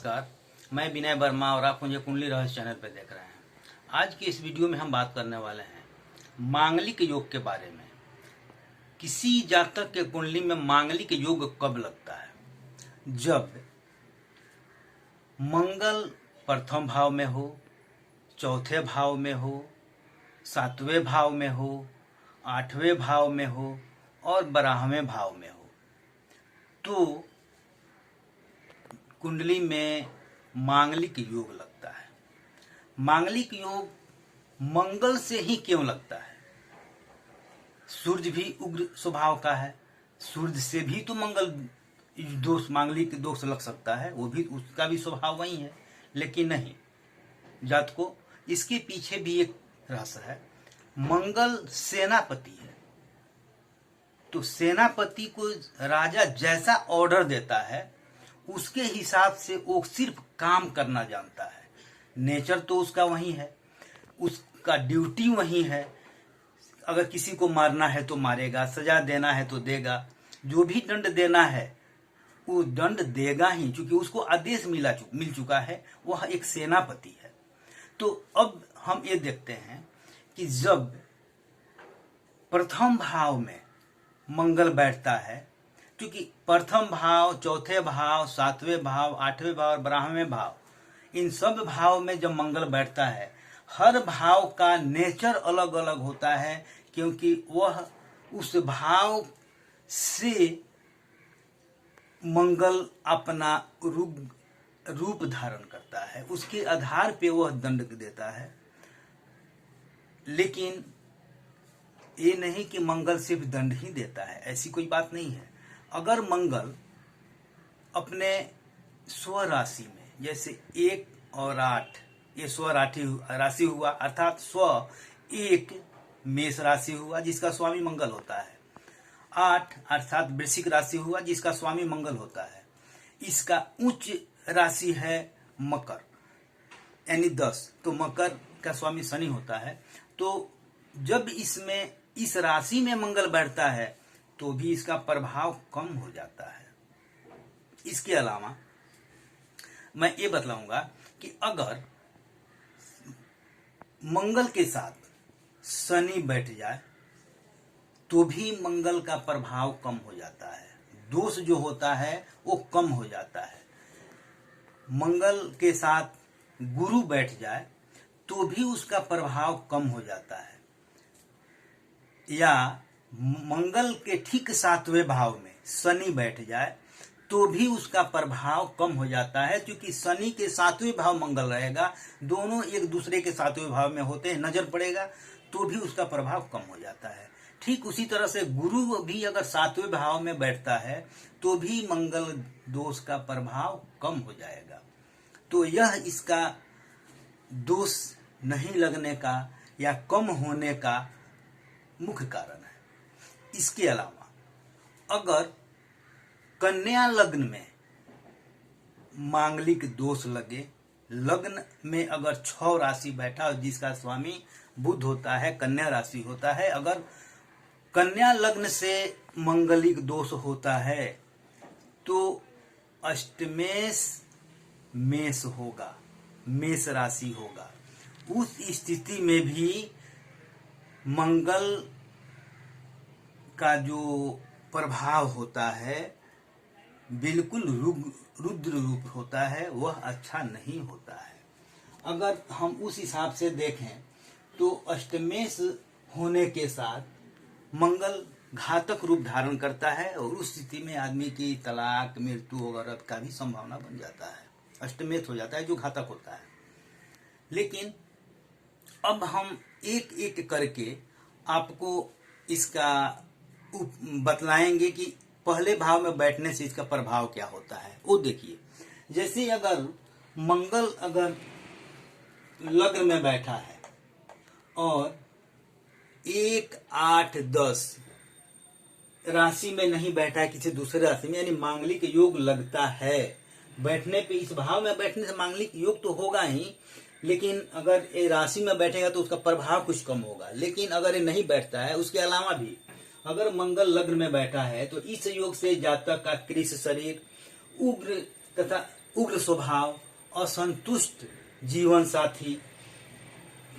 नमस्कार, मैं विनय वर्मा और आप मुझे कुंडली रहस्य चैनल पर देख रहे हैं। आज की इस वीडियो में हम बात करने वाले हैं मांगलिक योग के बारे में। किसी जातक के कुंडली में मांगलिक योग कब लगता है? जब मंगल प्रथम भाव में हो, चौथे भाव में हो, सातवें भाव में हो, आठवें भाव में हो और 12वें भाव में हो, तो कुंडली में मांगलिक योग लगता है। मांगलिक योग मंगल से ही क्यों लगता है? सूर्य भी उग्र स्वभाव का है, सूर्य से भी तो मंगल दोष, मांगलिक दोष लग सकता है, वो भी, उसका भी स्वभाव वही है। लेकिन नहीं, जात को इसके पीछे भी एक रहस्य है। मंगल सेनापति है, तो सेनापति को राजा जैसा ऑर्डर देता है उसके हिसाब से वो सिर्फ काम करना जानता है। नेचर तो उसका वही है, उसका ड्यूटी वही है। अगर किसी को मारना है तो मारेगा, सजा देना है तो देगा, जो भी दंड देना है वो दंड देगा ही, क्योंकि उसको आदेश मिल चुका है। वह एक सेनापति है। तो अब हम ये देखते हैं कि जब प्रथम भाव में मंगल बैठता है, क्योंकि प्रथम भाव, चौथे भाव, सातवें भाव, आठवें भाव और 12वें भाव, इन सब भाव में जब मंगल बैठता है, हर भाव का नेचर अलग अलग होता है, क्योंकि वह उस भाव से मंगल अपना रूप धारण करता है, उसके आधार पे वह दंड देता है। लेकिन ये नहीं कि मंगल सिर्फ दंड ही देता है, ऐसी कोई बात नहीं है। अगर मंगल अपने स्व राशि में, जैसे 1 और 8, ये स्व राशि हुआ, अर्थात स्व 1 मेष राशि हुआ जिसका स्वामी मंगल होता है, 8 अर्थात वृश्चिक राशि हुआ जिसका स्वामी मंगल होता है, इसका उच्च राशि है मकर यानी 10, तो मकर का स्वामी शनि होता है। तो जब इसमें इस राशि में मंगल बैठता है तो भी इसका प्रभाव कम हो जाता है। इसके अलावा मैं ये बतलाऊंगा कि अगर मंगल के साथ शनि बैठ जाए तो भी मंगल का प्रभाव कम हो जाता है, दोष जो होता है वो कम हो जाता है। मंगल के साथ गुरु बैठ जाए तो भी उसका प्रभाव कम हो जाता है, या मंगल के ठीक 7वें भाव में शनि बैठ जाए तो भी उसका प्रभाव कम हो जाता है, क्योंकि शनि के 7वें भाव मंगल रहेगा, दोनों एक दूसरे के 7वें भाव में होते हैं, नजर पड़ेगा तो भी उसका प्रभाव कम हो जाता है। ठीक उसी तरह से गुरु भी अगर 7वें भाव में बैठता है तो भी मंगल दोष का प्रभाव कम हो जाएगा। तो यह इसका दोष नहीं लगने का या कम होने का मुख्य कारण है। इसके अलावा अगर कन्या लग्न में मांगलिक दोष लगे, लग्न में अगर 6 राशि बैठा और जिसका स्वामी बुध होता है, कन्या राशि होता है, अगर कन्या लग्न से मांगलिक दोष होता है तो अष्टमेश मेष होगा, मेष राशि होगा। उस स्थिति में भी मंगल का जो प्रभाव होता है बिल्कुल रुद्र रूप होता है, वह अच्छा नहीं होता है। अगर हम उस हिसाब से देखें तो अष्टमेश होने के साथ मंगल घातक रूप धारण करता है और उस स्थिति में आदमी की तलाक, मृत्यु वगैरह का भी संभावना बन जाता है, अष्टमेश हो जाता है जो घातक होता है। लेकिन अब हम एक एक करके आपको इसका बतलाएंगे कि पहले भाव में बैठने से इसका प्रभाव क्या होता है। वो देखिए, जैसे अगर मंगल अगर लग्न में बैठा है और 1, 8, 10 राशि में नहीं बैठा है, किसी दूसरे राशि में, यानी मांगलिक योग लगता है, बैठने पे, इस भाव में बैठने से मांगलिक योग तो होगा ही, लेकिन अगर ये राशि में बैठेगा तो उसका प्रभाव कुछ कम होगा। लेकिन अगर ये नहीं बैठता है, उसके अलावा भी अगर मंगल लग्न में बैठा है तो इस योग से जातक का कृष शरीर उग्र तथा उग्र स्वभाव, असंतुष्ट जीवन साथी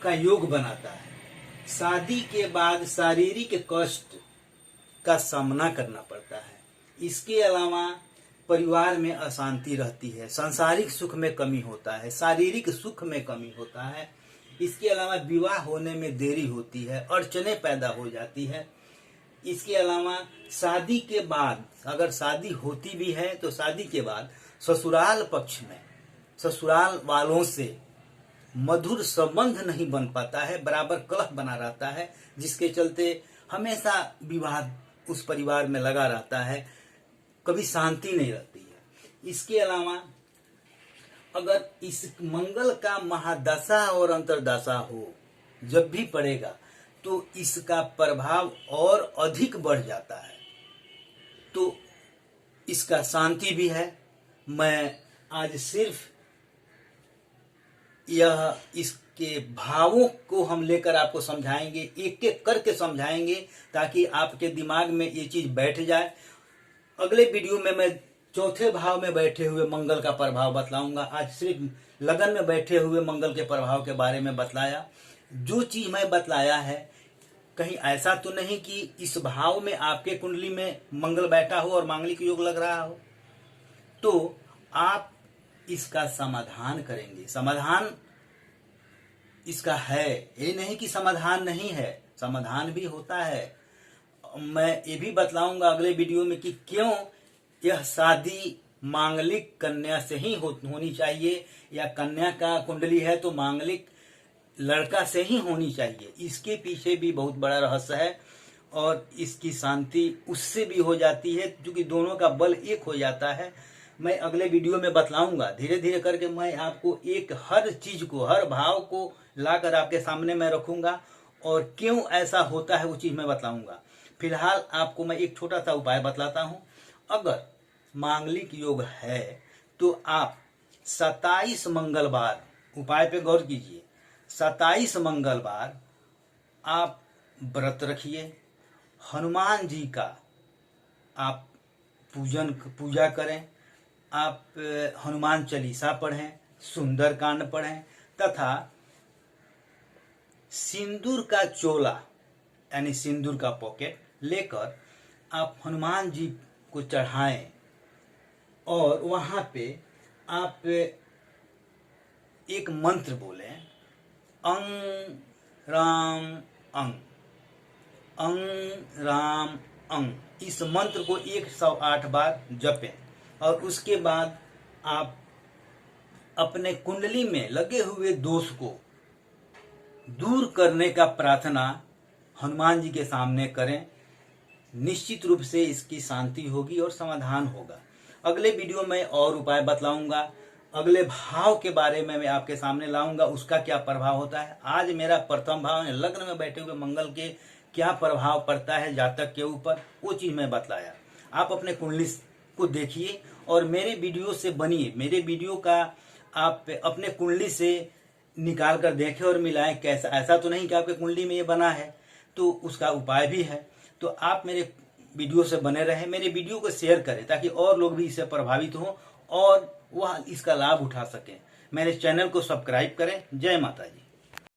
का योग बनाता है। शादी के बाद शारीरिक कष्ट का सामना करना पड़ता है। इसके अलावा परिवार में अशांति रहती है, सांसारिक सुख में कमी होता है, शारीरिक सुख में कमी होता है। इसके अलावा विवाह होने में देरी होती है, अड़चने पैदा हो जाती है। इसके अलावा शादी के बाद, अगर शादी होती भी है तो शादी के बाद ससुराल पक्ष में ससुराल वालों से मधुर संबंध नहीं बन पाता है, बराबर कलह बना रहता है, जिसके चलते हमेशा विवाद उस परिवार में लगा रहता है, कभी शांति नहीं रहती है। इसके अलावा अगर इस मंगल का महादशा और अंतरदशा हो जब भी पड़ेगा तो इसका प्रभाव और अधिक बढ़ जाता है। तो इसका शांति भी है। मैं आज सिर्फ यह इसके भावों को हम लेकर आपको समझाएंगे, एक एक करके समझाएंगे ताकि आपके दिमाग में ये चीज बैठ जाए। अगले वीडियो में मैं चौथे भाव में बैठे हुए मंगल का प्रभाव बतलाऊंगा। आज सिर्फ लगन में बैठे हुए मंगल के प्रभाव के बारे में बतलाया। जो चीज मैं बतलाया है, कहीं ऐसा तो नहीं कि इस भाव में आपके कुंडली में मंगल बैठा हो और मांगलिक योग लग रहा हो, तो आप इसका समाधान करेंगे। समाधान इसका है, ये नहीं कि समाधान नहीं है, समाधान भी होता है। मैं ये भी बतलाऊंगा अगले वीडियो में कि क्यों यह शादी मांगलिक कन्या से ही होनी चाहिए, या कन्या का कुंडली है तो मांगलिक लड़का से ही होनी चाहिए। इसके पीछे भी बहुत बड़ा रहस्य है और इसकी शांति उससे भी हो जाती है, क्योंकि दोनों का बल एक हो जाता है। मैं अगले वीडियो में बतलाऊंगा। धीरे धीरे करके मैं आपको एक हर चीज को, हर भाव को लाकर आपके सामने मैं रखूंगा और क्यों ऐसा होता है वो चीज मैं बतलाऊंगा। फिलहाल आपको मैं एक छोटा सा उपाय बतलाता हूं। अगर मांगलिक योग है तो आप 27 मंगलवार, उपाय पे गौर कीजिए, 27 मंगलवार आप व्रत रखिए, हनुमान जी का आप पूजा करें, आप हनुमान चालीसा पढ़ें, सुंदरकांड पढ़ें तथा सिंदूर का चोला यानी सिंदूर का पॉकेट लेकर आप हनुमान जी को चढ़ाएं और वहां पे आप एक मंत्र बोलें, अंग राम अंग, अंग राम अंग। इस मंत्र को 108 बार जपें और उसके बाद आप अपने कुंडली में लगे हुए दोष को दूर करने का प्रार्थना हनुमान जी के सामने करें। निश्चित रूप से इसकी शांति होगी और समाधान होगा। अगले वीडियो में और उपाय बतलाऊंगा, अगले भाव के बारे में मैं आपके सामने लाऊंगा, उसका क्या प्रभाव होता है। आज मेरा प्रथम भाव लग्न में बैठे हुए मंगल के क्या प्रभाव पड़ता है जातक के ऊपर, वो चीज मैं बतलाया। आप अपने कुंडली को देखिए और मेरे वीडियो से बनिए। मेरे वीडियो का आप अपने कुंडली से निकाल कर देखें और मिलाएं कैसा। ऐसा तो नहीं कि आपके कुंडली में ये बना है, तो उसका उपाय भी है। तो आप मेरे वीडियो से बने रहें, मेरे वीडियो को शेयर करें ताकि और लोग भी इससे प्रभावित हों और वह इसका लाभ उठा सकें। मेरे चैनल को सब्सक्राइब करें। जय माता जी।